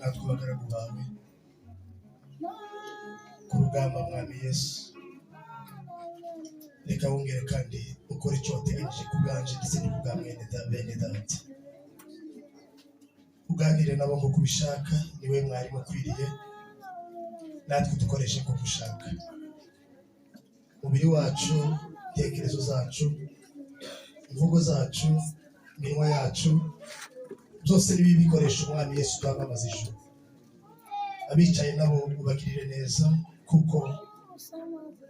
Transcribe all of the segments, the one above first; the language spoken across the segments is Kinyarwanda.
natwe bagaragu bawe ku rugamba mwami Yesu. Reka wongere kandi ukora icyo wateganyije ku bwanje ndetse no ku bwa bene data. Uganire nabo ngo kubishaka, niwe mwarimu ukwiriye, natwe dukoreshe ko gushaka. Umubiri wacu, intekerezo zacu, imvugo zacu, iminwa yacu, byose nibi bikoresha umwami Yesu twamamaza ijuru. Abicaye nabo ubagirire neza, kuko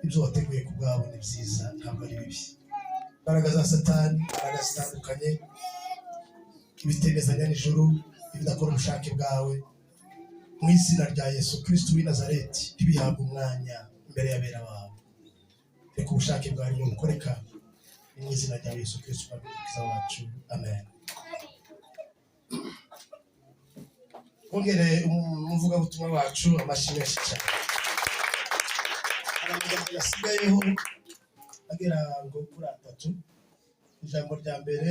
ibyo wateguye ku bwabo ni byiza, ntabwo ari bibi. Imbaraga za Satani, imbaraga zitandukanye, ibitebezanya n'ijuru, ibidakora ubushake bwawe, mu izina rya Yesu Kristo w'i Nazareti, ntibihabwe umwanya imbere y'abera bawe. Reka ubushake bwawe bukoreka mu izina rya Yesu Kristo umukiza wacu, amen. Ongere umuvugabutumwa wacu amashyi menshi cyane. Amagambo yasigayeho agera ngo kuri 3. Ijambo rya mbere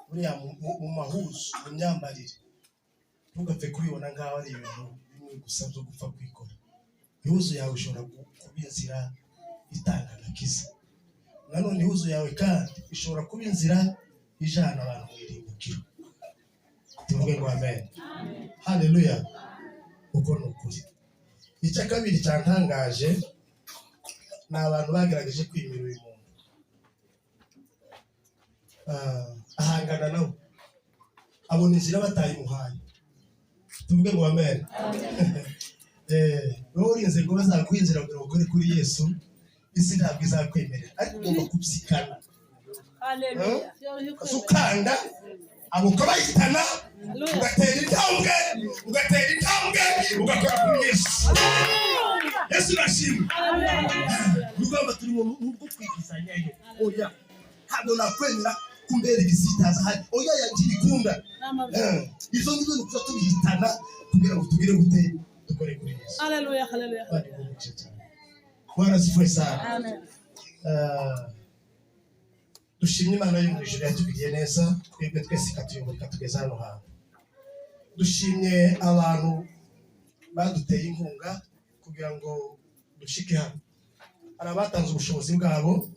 buriya mu mahuzu, mu myambarire, ntugapfe kubibona nk'aho ari ibintu bimwe gusa byo gupfa kwikora. Ihuzu yawe ishobora kuba inzira itanga agakiza. Nanone ihuzu yawe kandi ishobora kuba inzira ijana abantu mu irimbukiro. Tuvuge ngo amen. Haleluya. Uko ni ukuri. Icya kabiri cyantangaje ni abantu bagerageje kwimira uyu muntu. Ahangana nawe, abona inzira batayimuhaye. Tuvuge ngo amen. Wowe urinze ngo bazaguha inzira kugira ngo ukore kuri Yesu, isi ntabwo izakwemerera, ariko ugomba kubyisikana. Haleluya. Ukanda abo kabayitana, ugatera intambwe, ugakora kuri Yesu. Yesu nashimwe. Rugamba turi mu bwo kwigizanyayo. Oya, ntabwo nakwemera kumbera ibizitaza hari. Oya yagira ikunda. Izo ngizo ni kuza tubihitana kugira ngo tugire gute dukore kuri Yesu. Haleluya, haleluya. Bwana sifa sana. Amen. Dushimye Imana yo mu ijuru yatugiriye neza, twebwe twese katuyobora tugeza hano hantu. Dushimye abantu baduteye inkunga kugira ngo dushike hano. Hari abatanze ubushobozi bwabo,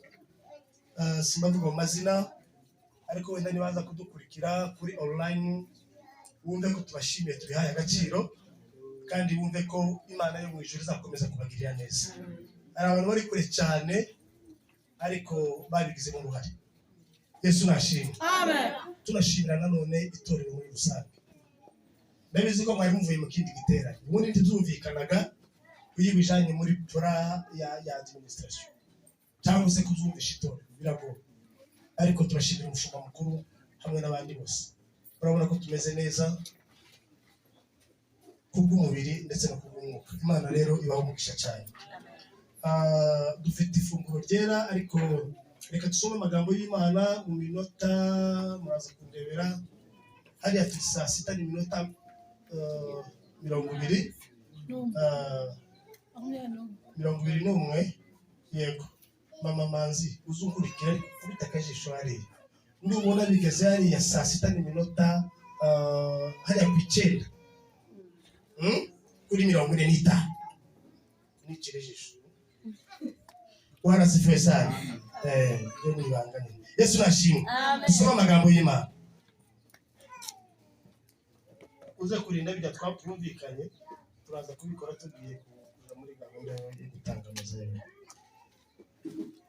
simbavuga mu mazina, ariko wenda nibaza kudukurikira kuri online, wumve ko tubashimiye, tubihaye agaciro, kandi wumve ko Imana yo mu ijuru izakomeza kubagirira neza. Hari abantu bari kure cyane, ariko babigizemo uruhare. Yesu nashimwe. Amen. Tunashimira nanone itorero muri rusange. Ndabizi ko mwari muvuye mu kindi giterane. Ubundi ntizumvikanaga uyibijanye muri pura ya administration. Cyangwa se kuzumvisha itorero biragoye. Ariko turashimira umushumba mukuru hamwe n'abandi bose. Urabona ko tumeze neza kubw'umubiri ndetse no kubw'umwuka. Imana rero ibaho umugisha cyane. Dufite ifunguro ryera, ariko reka tusome amagambo y'Imana mu minota muraza kundebera. Hariya turi saa 6 n'iminota 20. 21. Yego. Mama Manzi uzunkurikira kubita akajisho hariya. Ndubona bigeze hariya saa 6 n'iminota hariya ku 9. Kuri 45. N'ikirejisho. Bwana sifiwe sana. Ni bangane. Yesu nashimwe. Tusoma amagambo y'Imana. Uza kurinda bijya twapfumvikanye, turaza kubikora tugiye kuza muri gahunda yo gutanga amazina.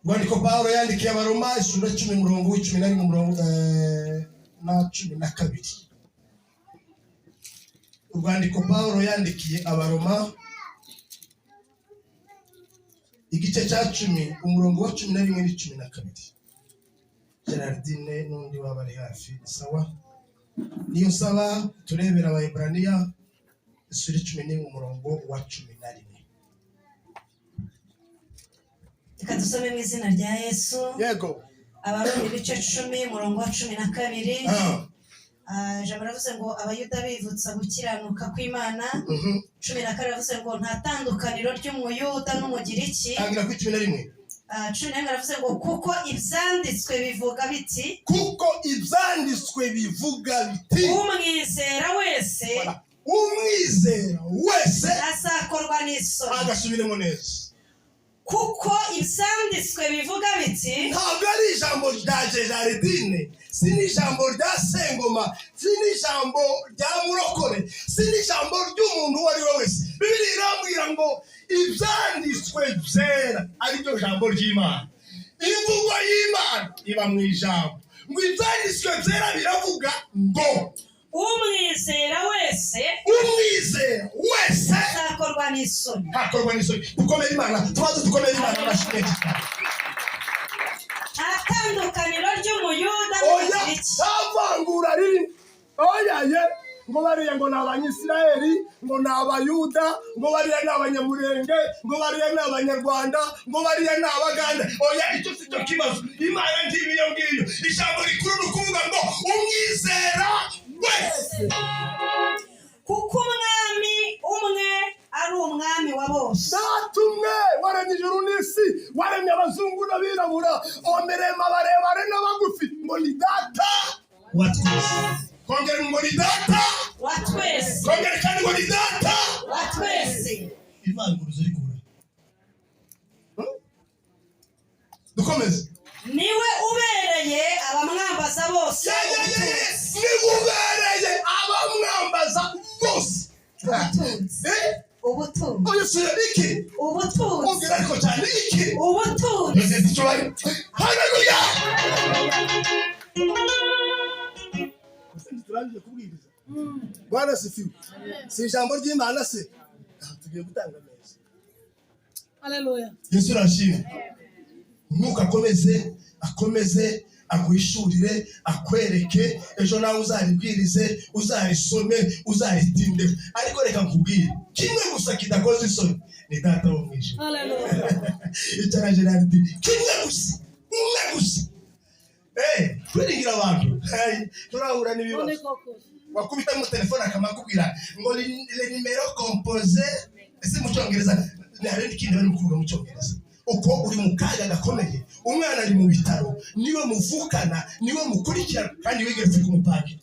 Rwandiko Pawulo yandikiye Abaroma 10:11-12. Urwandiko Pawulo yandikiye Abaroma igice cya 10 umurongo wa 11-12. Gerardine n'undi wabari hafi sawa. Niyo saba turebera Abahebraniya 10 umurongo wa 11. Reka dusome mu izina rya Yesu. Yego. Abaroma ibice 10 umurongo wa 12. Ijambo ravuze ngo abayuda bivutsa gukiranuka kw'Imana. 12 ravuze ngo nta tandukaniro ry'umuyuda n'umugiriki. Tangira ku 11. 11 ravuze ngo kuko ibyanditswe bivuga biti. Kuko ibyanditswe bivuga biti. Umwizera wese umwizera wese azakorwa n'isoni. agasubiremo neza. Kuko ibyanditswe bivuga biti, ntabwo ari ijambo rya Jejaridine, si n'ijambo rya Sengoma, si n'ijambo rya Murokore, si n'ijambo ry'umuntu uwo ari we wese. Bibiliya irambwira ngo ibyanditswe byera ari byo jambo ry'Imana. Imvugo y'Imana iba mu ijambo. Ngo ibyanditswe byera biravuga ngo umwizera wese azakorwa n'isoni. hakorwa n'isoni. Dukomere Imana, tubanze dukomere Imana amashyi. Nta tandukaniro ry'umuyuda n'umugiriki. Ntavangura riri. Oyaye ngo bariya ngo ni abanyisiraheli, ngo ni abayuda, ngo bariya ni abanyamurenge, ngo bariya ni abanyarwanda, ngo bariya ni abaganda. Oya, icyo si cyo kibazo. Imana ngiyo ngiyo. Ijambo rikuru ni ukuvuga ngo umwizera wese. Kuko umwami umwe ari umwami wa bose. Data umwe waremye ijuru n'isi, waremye abazungu n'abirabura, omerema barebare n'abagufi. Ngo ni data wa twese. Kongera ngo ni data wa twese. Kongera kandi ngo ni data wa twese. Ivanguruzo rikura. Dukomeze. Niwe ubereye abamwambaza bose. Niwe ubereye abamwambaza bose. Ubutunzi. Oyese iki? Ubutunzi. Ongera ariko cyane iki? Ubutunzi. Haleluya. Turangije kubwiriza. Bwana sifiwe. Si ijambo ry'Imana se. Tugiye gutanga neza. Haleluya. Yesu arashimwe. Nuko akomeze akwishurire, akwereke, ejo nawe uzaribwirize, uzarisome, uzaritinde. Ariko reka nkubwire, kimwe gusa kidakoze isoni ni data wo mwijuru. Haleluya. Icyana Gerard, kimwe gusa, umwe gusa. Twiringira abantu. Turahura n'ibibazo. Wakubita mu telefone akamakubwira ngo le numero composé, ese mu cyongereza hari n'ikindi bari kuvuga mu cyongereza. Uko uri mu kaga gakomeye, umwana ari mu bitaro, niwe muvukana, niwe mukurikira, kandi wigeretse kumupangira,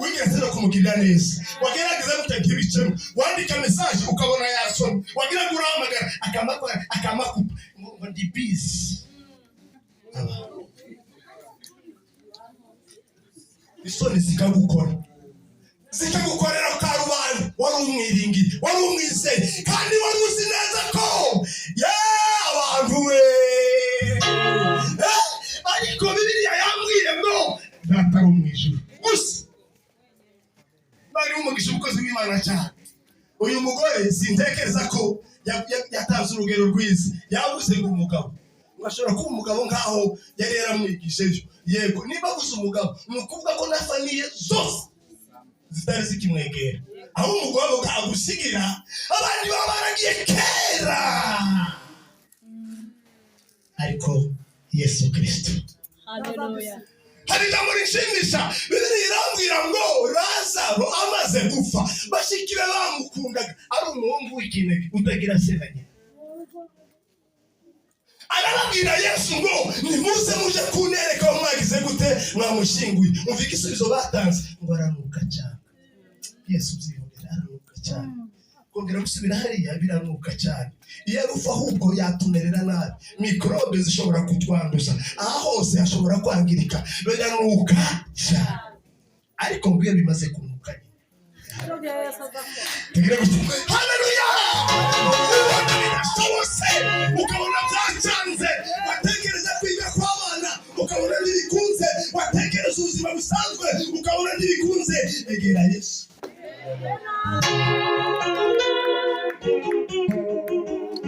wigeretse no kumugirira neza. Wagerageza gutagira ibicemo, wandika message ukabona yasoma, wagira ngo urahamagara akamakupa ngo ndi busy. Isoni zikagukorera karubanda, wari umwiringi, wari umwizeye, kandi wari uzi neza ko abantu we. Ariko Bibiliya yambwiye ngo data wo mwijuru gusa bari umugisha umukozi w'Imana cyane. Uyu mugore sintekereza ko yatanze urugero rwiza. Yavuze ngo umugabo ashobora kuba umugabo nkaho yari yaramwigisheje. Yego, niba gusa umugabo ni ukuvuga ko na famiye zose zitari zikimwegera, aho umugabo agusigira abandi baba baragiye kera. Ariko Yesu Kristo, Haleluya. hari ijambo rishimisha. Bibiliya irambwira ngo Lazaro amaze gupfa, bashiki be bamukundaga, ari umuhungu w'ikinege utagira se na nyina. Arababwira Yesu ngo nimuze muje kunereka aho mwagize gute mwamushinguye. Umva igisubizo batanze ngo aranuka cyane. Yesu byihorera, aranuka cyane. Kongera gusubira hariya biranuka cyane. Iyo arufa ahubwo yatumerera nabi, mikorobe zishobora kutwanduza, aha hose hashobora kwangirika, biranuka cyane. Ariko ngo iyo bimaze kunuka tugire gusa haleluya. Ubona bidashobotse, ukabona byacanze, watekereza kwiga kw'abana ukabona ntibikunze, watekereza ubuzima busanzwe ukabona ntibikunze, egera Yesu.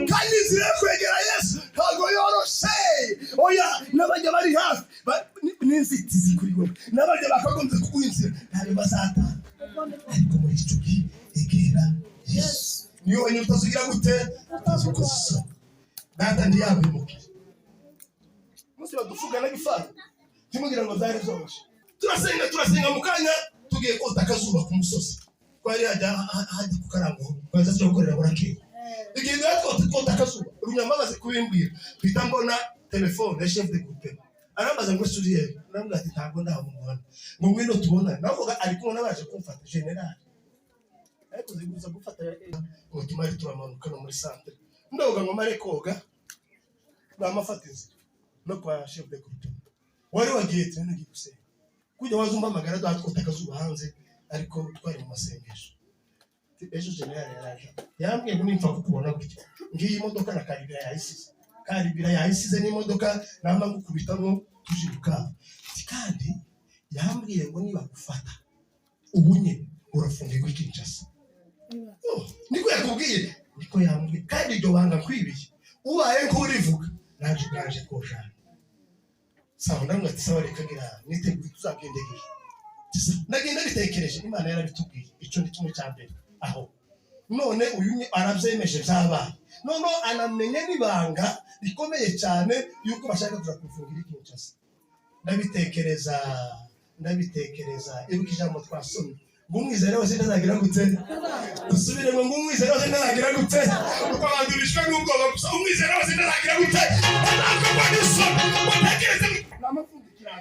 Kandi inzira yo kwegera Yesu ntabwo yoroshe. Oya, n'abajya bari hafi n'inzitizi kuri wowe, n'abajya bakagombye kuguha inzira ntabwo bazatanga. Ariko muri icyo gihe egera Yesu. Niyo wenyine utazugira gute, utazukoza isoni. Data ntiyabimukire. Munsi badufuga n'agifana, ntimugire ngo byari byoroshye. Turasenga mu kanya tugiye kota akazuba ku musozi. Twari hajya ku karango, twaza tujya gukorera burakeye. Igihe twota akazuba, Runyamba amaze kubimbwira, twita mbona telefone ya chef de groupe. Arambaza ngo suriye, namubwira ati ntabwo ndabumubona. Ngo ngwino tubona, navuga ari kumwe n'abaje kumfata general. ariko ziguza gufata ngo tumari turamanuka no muri centre ndoga ngo mare koga bamafata inzira no kwa chef de groupe wari wagiye tene gikuse kujya wazumba amagara datwota akazuba hanze ariko twari mu masengesho ejo general yaraje yambwiye ngo nimfa kukubona gutyo ngiyi imodoka na karibira yahisize n'imodoka namba ngukubitamo tujiruka kandi yambwiye ngo niba gufata ubunye urafungirwa Kinshasa niko yakubwiye niko yambwiye kandi iryo banga kwibiye ubaye ko urivuga naje kojana sawa ndamwati sawa rekagira niteguye tuzagendegeye ndagenda bitekereje Imana yarabitubwiye ico ni kimwe cya mbere aho none uyu arabyemeje byabaye none anamenye nibanga rikomeye cyane yuko bashaka kuzakufungira Kinshasa ndabitekereza ibuka ijambo twasomye ngo umwizera wese ntazagira gute dusubiremo ngo umwizera wese ntazagira gute uko bandurishwe n'ubwoba gusa umwizera wese ntazagira gute ntazakorwa n'isoni batekereze n'amafungikira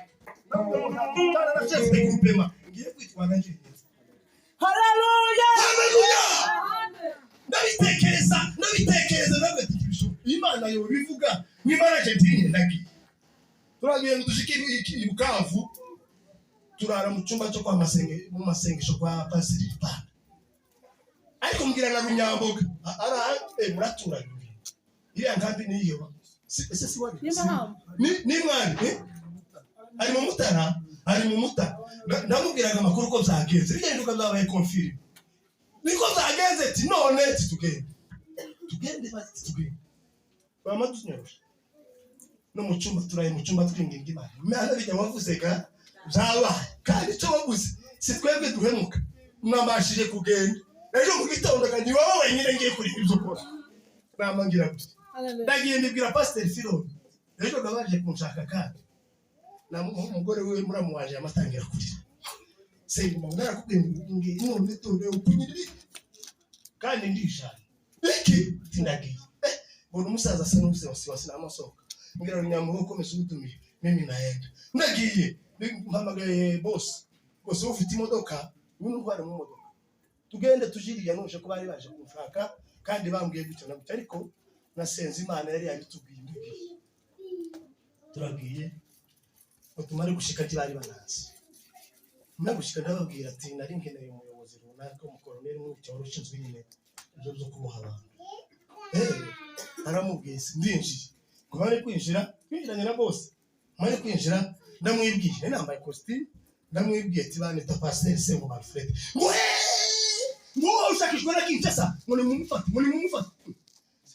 ndabona na chef de groupement ngiye kwitwa na njye haleluya ndabitekereza n'abatikisho Imana yo bivuga n'Imana Argentine ndagiye turagiye dushikira iki Bukavu turara mu cyumba cyo kwa masengesho kwa Pastor Ripana ariko mbwira na Runyamboga muraturanye iriya ngambi niyo ese wari ni mwari ari mu mutara ndamubwiraga amakuru ko byagenze bigenduka byabaye confirm niko byagenze ati none tugende bama tunyorosha no mu cyumba turaye mu cyumba twinginga Imana Imana bijya wavuzega byabaye kandi cyo waguze si twebwe duhemuka mwambashije kugenda ejo mu gitondo kandi wowe wenyine ngiye kuri ibyo kora namangira gusa ndagiye mbibwira Pastor Filon ejo gabaje kunshaka kandi na umugore we muramu waje amatangira kurira se ngara kubwenge none tore ukunyiri kandi ndishana iki tindagiye bona umusaza asa n'ubuze wasi n'amasoka ngira Runyamboga komeza ubutumire mimi naenda ndagiye mpamagaye boss ufite imodoka ubu ntwara mu modoka tugende tujiriya nuje ko bari baje kumfaka kandi bambwiye gutyo na gutyo ariko nasenze Imana yari yabitubwiye turagiye utumare gushika bari banazi gushika ndababwira ati nari nkeneye umuyobozi runaka umukoloneli n'ucyoro ushinzwe nyine ibyo byo kumuha abantu aramubwiye ndinjiye ngo bari kwinjiranye na boss mari kwinjira ndamwibwiye nambaye costume ndamwibwiye ati banita Pastor Sengo Alfred ngo ushakishwa na Kinshasa ngo ni mumufata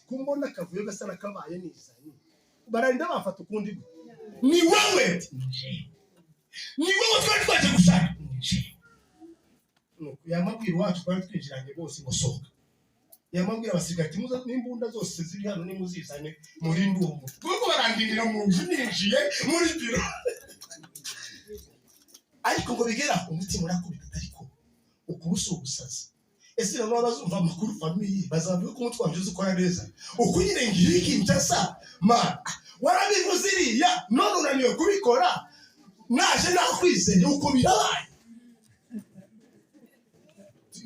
kumbona kavuyo gasa nakabaye nizanye baranida bafata ukundi ni wowe twari twaje gushaka yamabwira wacu twari twinjiranye bose ngo soka yamabwira abasigaye muza n'imbunda zose ziri hano nimuzizane muri ndumu kuko barandindira mu nzu ninjiye muri biro ariko ngo bigera umutima urakubita ariko ukubuso ubusazi ese rero bazumva amakuru family bazavuga ko umutwanje uzikora neza uko nyine ngiye Kinshasa ma warabivuze iriya none unaniwe kubikora naje nakwizeye uko birabaye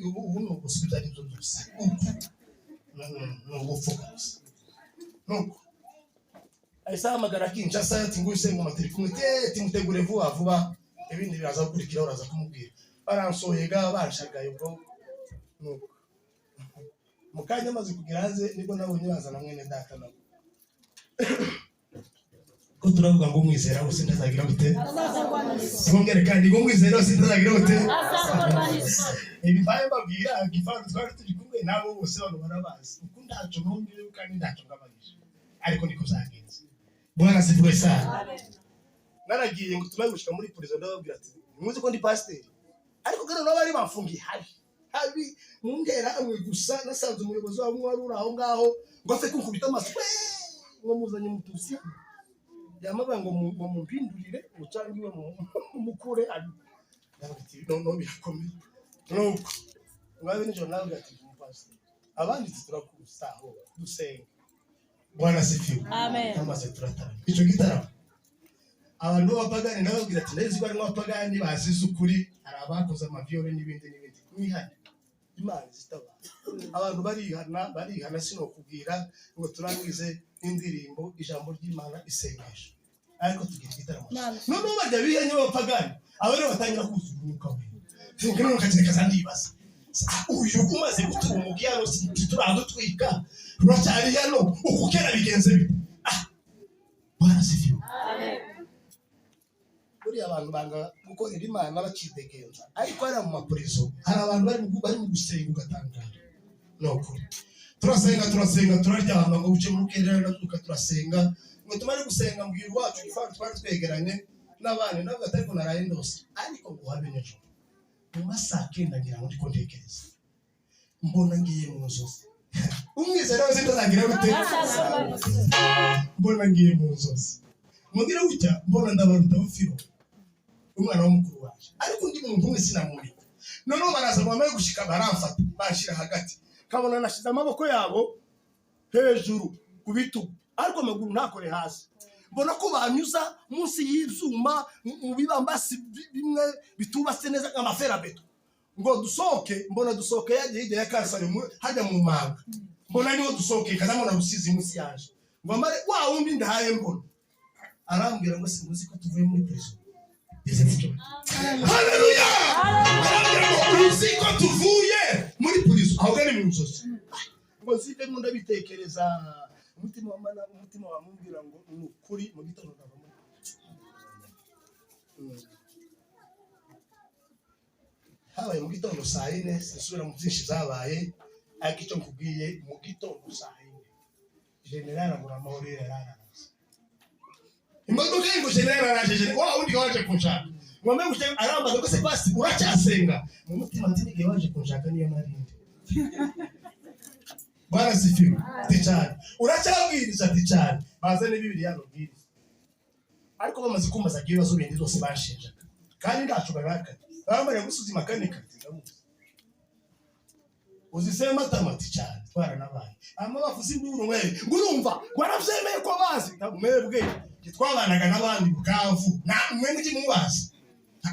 ubu no gusubiza ibyo byose no gupfukaza nuko ahise amagara Kinshasa ati nguse ngo matrikumite timutegure vuba ibindi biraza gukurikira uraza kumubwira baransohega banshagaye ubwo nuko mukanya amaze kugira hanze nibwo nabonye bazana mwene data nabo ko turavuga ngo umwizera wose ntazagira gute twongere kandi ngo umwizera wose ntazagira gute ibibaye babwira gifaru twari turi kumwe nabo bose bano barabazi uko ndacu nongere kandi ndacu ngabanyije ariko niko zagenze Bwana sifwe sana naragiye ngo tubagushika muri prison ndababwira ati muzi ko ndi pastor ariko gano nabari bafungiye habi mu ngera amwe gusa nasanze umuyobozi wa mwari aho ngaho ngo afe kunkubita amaso ngo muzanye mutusi yamaba ngo mumpindurire ucangiwe mukure abi ndabati no birakomeye nuko ngabe nijo nawe gati pastor abandi turakusaho dusenga Bwana sifiwe amen amaze turatara ico gitaramo abantu bapagani nababwira ati ndezi bari mwapagani bazize ukuri arabakoze amaviole n'ibindi mwihane Imana zitabara. Abantu barihana sinokubwira ngo turangize indirimbo ijambo ry'Imana isengesha. Ariko tugira igitaramo. None bajya bihenye bapagani. Abo rero batangira kuzuruka we. Ngene nokagire kazandibaza. Uyu umaze gutuma umugiyano turagutwika. Ruracyari hano ukukera bigenze bite? Bwana sifiwe. Amen. Buri abantu banga gukorera Imana bakidegenza. Ariko ari mu mapolizo hari abantu bari mu gusenga ugatangara. Noko. Turasenga turaryama ngo uce mu kerera natuka turasenga. Ngo tumare gusenga mbwira wacu ifaru twari twegeranye n'abana nabwo atariko naraye ndose. Ariko ngo habe n'ejo. Mu masaha 9 ngira ngo ndiko ntekereza. Mbona ngiye mu nzozi. Umwizera wese ndazagira gute? Mbona ngiye mu nzozi. Mugira gutya mbona ndabaruta bufiro. Umwana w'umukuru waje. Ariko ndi muntu umwe sinamubika. None baraza bamaye gushika baramfata bashira hagati. Kabona nashize amaboko yabo hejuru kubitugu. Ariko amaguru ntakore hasi. Mbona ko banyuza munsi y'ivyuma mu bibambasi bimwe bitubase neza nk'amaferabeto. Ngo dusoke mbona dusoke yagiye ya kansari hajya mu manga. Mbona niho dusoke kazamona rusizi munsi yaje. Ngo mare wa wundi ndahaye mbona. Arambwira ngo simuzi ko tuvuye muri prison. Haleluya! Arambwira ngo uzi ko tuvuye muri prison. Aho gari mu nzozi. Ngo zite mu ndabitekereza umutima wamubwira ngo ni ukuri mu gitondo ndavamo. Habaye mu gitondo saa 4 sisubira mu byinshi zabaye ariko icyo nkubwiye mu gitondo saa 4 General Amahoro yararaza. Imodoka ngo General araje wa undi waje kunshaka. Ngombe gushe arambaza ko se basi uracyasenga mu mutima ntinige waje kunshaka niyo narinde. Bwana sifiwe. Tichani. Uracyabwiriza tichani. Bazane Bibiliya n'ubwiriza. Ariko bamaze kumaza ibibazo bindi zose bashinja. Kandi ndacu baraka. Bambaye gusuzima kanika tigamuze. Uzisema tamati cyane twara nabaye. Ama bafuze induru mwe. Ngurumva waravyemeye ko bazi mwebwe twabanaga n'abandi bukavu. Na mwe mubazi.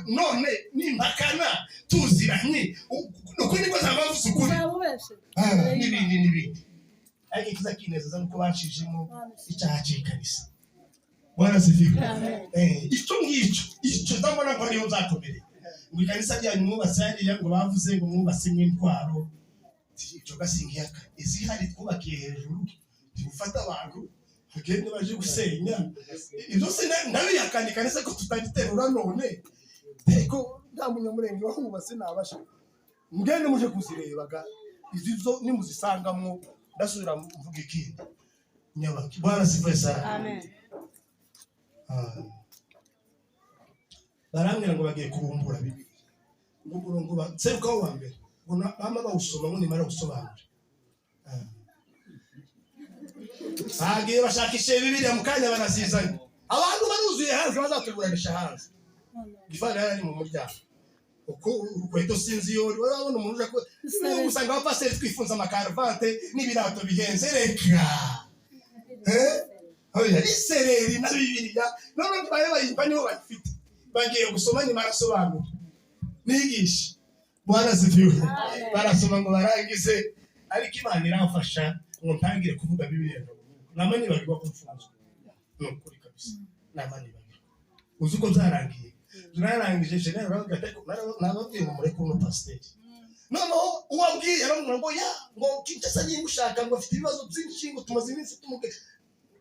None nimbakana tuziranye uko niko zabavuze ukuri. Nibindi. Ariko kiza kinezeza nuko banshijemo icyaha cy'ikanisa. Bwana sifiwe. Icyo ndabona ko ariyo nzakomere. Mu kanisa ryanyu mwubasanye ngo bavuze ngo mwubase n'intwaro. Icyo gasingiyaka. Izi hari twubakiye hejuru. Tufata abantu bagende baje gusenya. Ibyo se ndabiyakandi kanisa ko tutagiterura none. Eko nta munyamurenge wahubase nabasha. Mugende muje kuzirebaga. Izizo nimuzisangamo ndasubira mvuga ikindi. Nyabaki. Bwana sifiwe sana. Amen. Barambwira ngo bagiye kubumbura Bibiliya. Ngo batseruka wa mbere. Ngo mama bawusoma ngo nimara gusobanura. Bagiye bashakishe Bibiliya mu kanya banasizanye. Abantu baruzuye hanze bazatuburanisha hanze. Gifana yari mu muryango. Uko ukweto sinzi yo urabona umuntu uje ko usanga abapaseri twifunza amakarvante n'ibirato bihenze reka. Oya isereri na Bibiliya none twaye bayimba niho bafite. Bagiye gusoma ni marasobanura. Nigisha. Bwana sifiwe. Barasoma ngo barangize ariko Imana iramfasha ngo ntangire kuvuga Bibiliya. Namani bagwa kumfunzwa. No kuri kabisa. Namani bagwa. Uzuko zarangiye. Tunarangije General Gateko nababwiye ngo mureke uno pasteur. None uwabwiye aramubwira ngo ya ngo kinshasa nyingi ushaka ngo afite ibibazo byinshi ngo tumaze iminsi tumuke.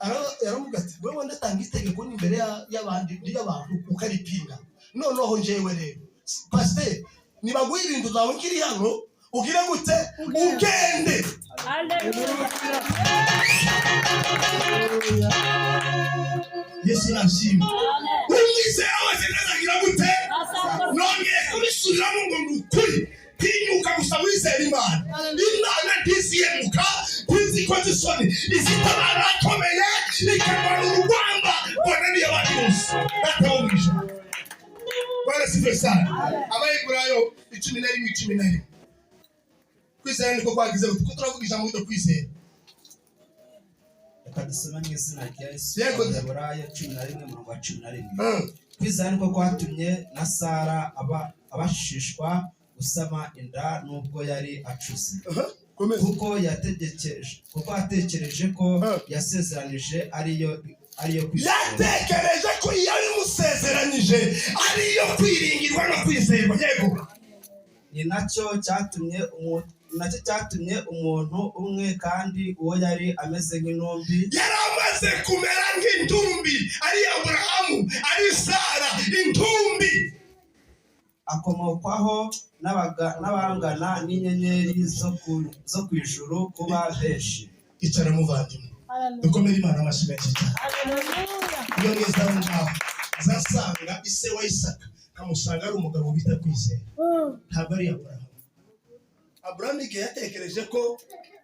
Aramuga ati wewe ndatanga itegeko n'imbere y'abandi ukaripinga. Noneho njewe rero pasteur nibaguye ibintu zawe nkiri hano ugira gute ugende. Yesu nashimye. Umwizera wese nazagira gute none kubisubiramo ngo ngukuri tinyuka gusa wizera Imana. Imana ntisiyemuka kwiziko zisoni izitabara akomeye ikabara urugamba bonani y'abandi bose batawumisha. Bwana sifiwe sana. Abayigurayo 11 kwizera niko kwagize ko turavuga ijambo ryo kwizera. Kadusoma n'izina rya Yesu. Abayigurayo 11:11. Kwizera niko kwatumye na Sara abashishwa gusama inda nubwo yari acuze, kuko yatekereje ko yasezeranije ariyo kwizerwa. Yatekereje ko yabimusezeranyije ariyo kwiringirwa no kwizerwa. Yego, ni nacyo cyatumye umuntu umwe, kandi uwo yari ameze nk'intumbi, yari amaze kumera nk'intumbi, ari Aburahamu, ari Sara, intumbi, akomokwaho n'abangana n'inyenyeri zo ku ijuru kuba benshi. Icara muvandimwe, dukomere Imana amashyi menshi cyane. Iyo neza ngaho zasanga ise wa Isaka amusanga ari umugabo bita kwizera, ntabwo ari Aburahamu. Aburahamu igihe yatekereje ko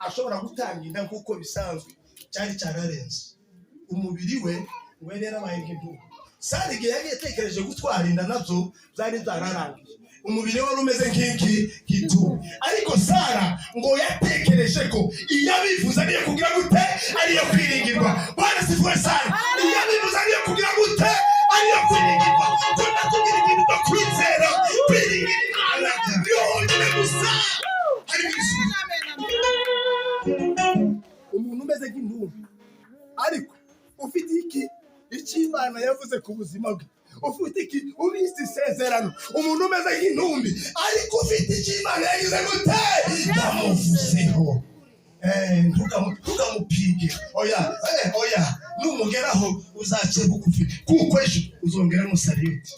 ashobora gutanga inda nk'uko bisanzwe cyari cyararenze umubiri we, ngo yari yarabaye nk'intumbi. Sara igihe yari yatekereje gutwara inda nabyo byari byararangiye, umubiri wari umeze nk'intumbi. Ariko Sara ngo yatekereje ko iyo abivuze ariyo kugira gute, ariyo kwiringirwa. Bwana sifuwe Sara, iyo abivuze ariyo kugira gute, ariyo kwiringirwa. Tunatubwira ibintu byo kwizera, kwiringira Imana niyo honyine gusa hari ibisubizo. Umuntu umeze nk'intumbi ariko ufite icyo Imana yavuze ku buzima bwe, ufite ubise isezerano. Umuntu umeze nk'intumbi ariko ufite icyo Imana yagize gute, yamuvuzeho. Ntukamupige, oya numugeraho uzace bugufi, kuko ejo uzongera musariyeti.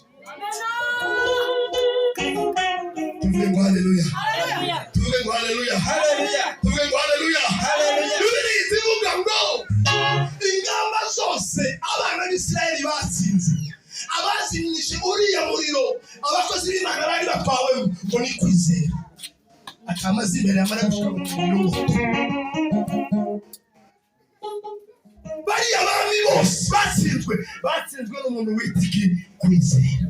Tuvuge ngo haleluya, tuvuge ngo haleluya, tuvuge ngo haleluya. Bibiliya ivuga ngo ingamba zose abana b'Isirayeli batsinze, abazimyije uriya muriro abakozi b'Imana bari batwawe, ngo ni kwizera. Akamaze imbere yamara gushika mu muriro, bariya bami bose batsinzwe n'umuntu witiki kwizera.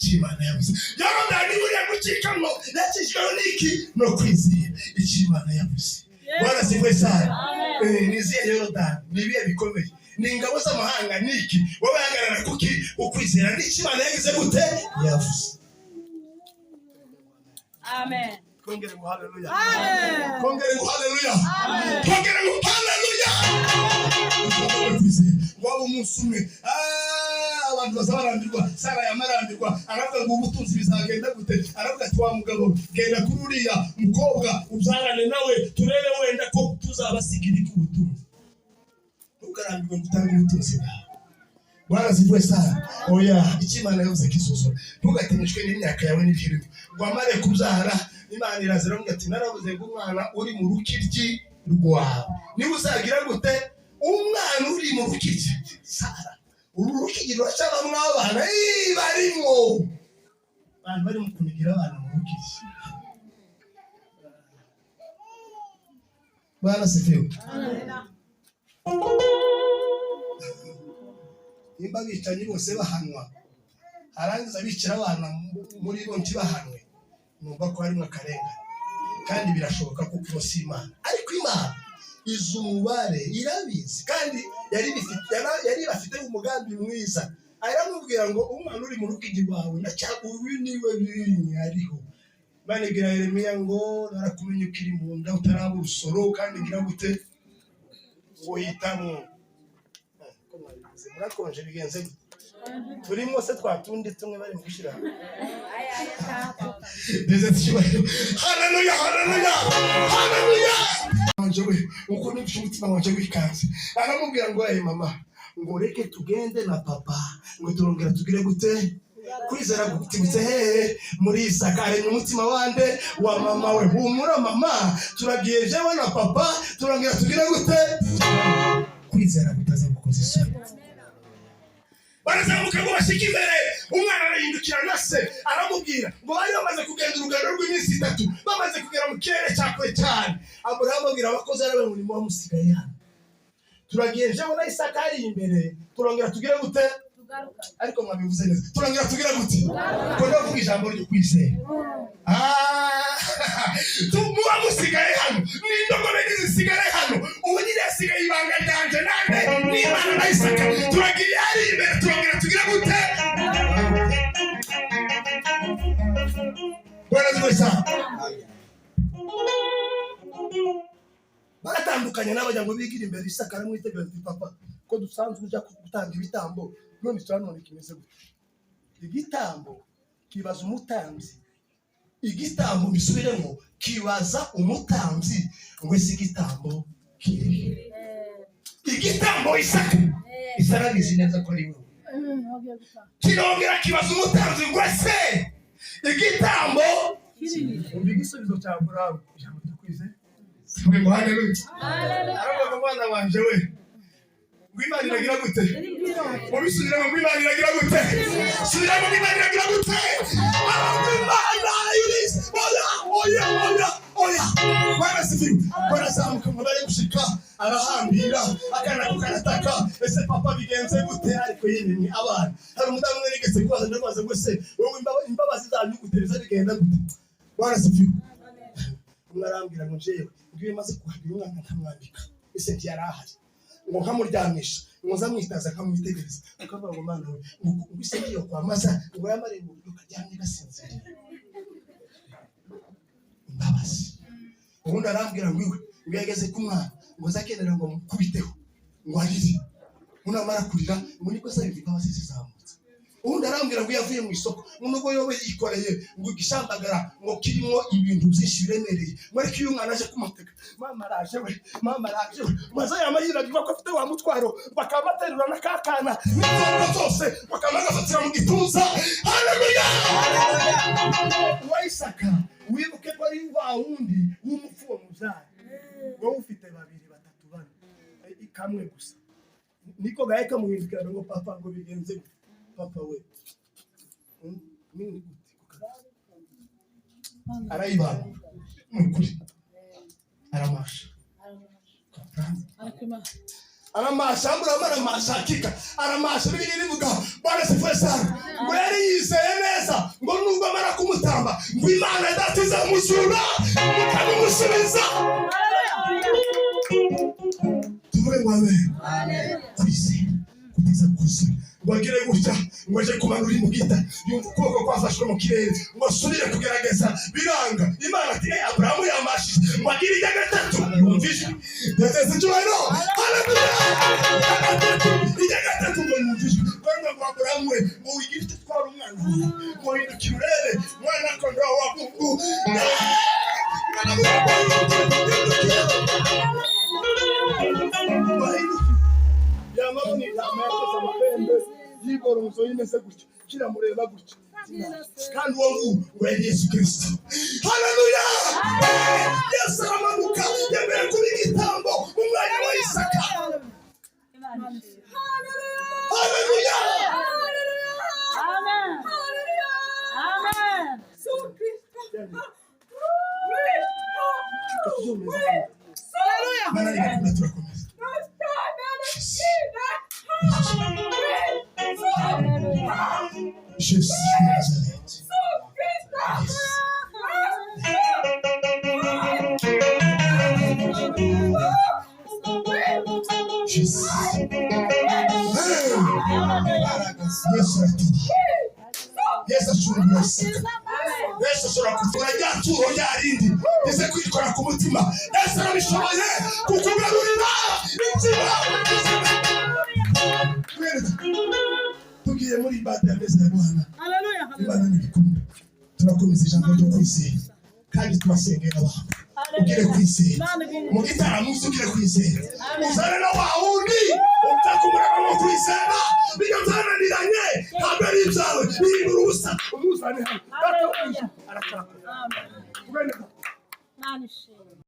Imana yavuze Yorodani buriya gucikamo yakishijweho n'iki, no kwizera icyo Imana yavuze. Bwana sifuwe Sara, niziye Yorodani nibiye bikomeye, ni ingabo z'amahanga niki, wowe hagarara kuki, ukwizera n'icyo Imana yagize gute, yavuze. Amen. Kongere ngo haleluya, Amen. kongere ngo haleluya, kongere ngo haleluya. Waba umunsi umwe abantu bazabarambirwa, Sara yamarambirwa, aravuga ngo ubutunzi bizagenda gute, aravuga ati wa mugabo genda kuri uriya mukobwa ubyarane nawe, turebe wenda ko tuzabasigira iki ubutunzi. Ntukarambirwe gutanga ubutunzi bwawe. Bwana sifuwe Sara, oya icyo Imana yavuze kisuzura. Ntugatinishwe n'imyaka yawe n'ibirimo, ngo amare kubyara Imana irazira ngo ati naravuze ngo umwana uri mu rukiryi rwawe niba uzagira gute, umwana uri mu rukiryi. Sara, uru rukiryi ruracabamwo abana barimo, abantu bari mu kunigira abana mu rukiryi. Bwana sifiwe. Nimba bicanyi bose bahanwa, harangiza bicira abana muri bo ntibahanwe, numva ko harimo akarengane. Kandi birashoboka kuko si Imana, ariko Imana izi umubare irabizi, kandi yari bafite umugambi mwiza. Aramubwira ngo umwana uri mu rukiryi rwawe uyu niwe ariho. Imana ibwira Yeremiya ngo narakumenye ukiri mu nda utaraba urusoro, kandi ngira gute ngo yitamwo. Murakonje bigenze gute? Turimo se twatundi tumwe bari mu gushyira. Haleluya, haleluya, haleluya. Njyewe uko nifite umutima wanje wikanze, aramubwira ngo mama, ngo reke tugende na papa, ngo turongera tugire gute, kwizera gutibutse hehe muri Isaka, aremye umutima wande wa mama we. Humura mama, turagiye jewe na papa, turongera tugire gute, kwizera gutaza gukoza isoni. Barazamuka ngo bashike imbere, umwana arahindukira na se aramubwira ngo bari bamaze kugenda urugendo rw'iminsi 3, bamaze kugera mu kirere cya kure cyane. Aburahamu abwira abakozi arabe ngo nimwe musigaye hano, turagiye jewe na Isaka ari imbere, turongera tugire gute, ariko mwabivuze neza, turongera tugire gute, ko ndavuga ijambo ryo kwizera. Tumuba musigaye hano, n'indogobe zisigaye hano, ubu nyine asigaye ibanga ryanje nande n'Imana na Isaka, turagiye ari imbere, turongera tugire gute. Bwana asifiwe sana. Baratandukanye n'abajya ngo bigire imbere Isaka aramwitegereza ati papa ko dusanzwe ujya gutanga ibitambo none turanone kimeze gute? Igitambo kibaza umutambyi, igitambo bisubiremo kibaza umutambyi ngo ese igitambo kiri igitambo Isaka bizi neza ko ari wowe. Kirongera kibaza umutambyi ngo ese igitambo igisubizo cya Aburahamu ijambo tukwize tuvuge ngo haleluya. Aravuga mwana wanje we ngo Imana iragira gute? Mubisubiremo ngo Imana iragira gute? Subiramo ngo Imana iragira gute? Imana iris oya Bwana sifiwe. Bwana zamuka ngo bari gushika arahambira akana kukarataka ese papa bigenze gute? Ariko yini abana hari umudamu umwe nigeze kwaza ndabaza ngo se wowe imbabazi zanyu gutereza bigenda gute? Bwana sifiwe. Umwarambira ngo jewe ngiye maze kuhabira umwana nkamwambika ese ntiyarahari ngo nkamuryamisha ngo zamwitaza akamwitegereza akavuga ngo mana we ngo ise ngiye kwamaza ngo yamare mu buryo kajyanye gasinzira imbabazi. Ubundi arambwira ngo iwe ngo yageze ku mwana ngo zakenera ngo mukubiteho ngo arire unamara kurira ngo niko se imbabazi zizamutse. Ubundi arambwira ngo yavuye mu isoko nubwo yobe yikoreye ngo igishambagara ngo kirimo ibintu byinshi biremereye ariko iyo umwana aje kumutega mama araje we maze yamayiragirwa ko afite wa mutwaro bakamaterura na kakana n'inzoga zose bakamagafatira mu gituza. Haleluya. Wa Isaka wibuke ko ari wa wundi w'umupfu wo mubyara wowe ufite babiri batatu bane ikamwe gusa niko gahe kamuhindukira ngo papa ngo bigenze papa we nini arayibana n'ukuri aramasha aramasha hakika aramasha bibiri bivuga Bwana sifiwe sana ngo yari yizeye neza ngo nubwo amara kumutamba ngo Imana idatiza musura mukamusubiza. Tuvuge ngo amen. Kwizera kugeza kusura bagire gutya ngo aje kumanura imugita yumva ukuboko kwafashwe mu kirere ngo asubire kugerageza biranga. Imana ati Aburahamu yamashije ngo agire ijya gatatu yumvise ndetse cyubahiro. Haleluya. Ijya gatatu ngo yumvise kandi ngo Aburahamu we ngo wigire twara umwana ngo hindukire urebe mwana kondoo wa Mungu. Yamaboni amayateza amapembe yiboronzo yimeze gutya kiramureba gutya kandi uwo ngo yari Yesu Kristo. Haleluya. Yesu aramanuka yemeye kuba igitambo mu mwanya wa Isaka. Haleluya. Amen. Amen. Haleluya. Jesus Nazareth. Jesus. Yes, ashobora Isaka. Yesu ashobora kuvura ryaturo ryarindi ese kwikora ku mutima. Yesu arabishoboye kukugarurira inzira. Tugiye muri ibada meza ya Bwana. Haleluya. Imana n'ibikunda. Turakomeza ijambo ryo kwizera kandi tubasengera abantu. Ugire kwizera. Mu gitaramo ugire kwizera. Uzane na wa wundi utakumurana no kwizera. Bigatsananiranye ntabwo ari ibyawe bihindura ubusa. Umuzane hano. Arashaka. Amen.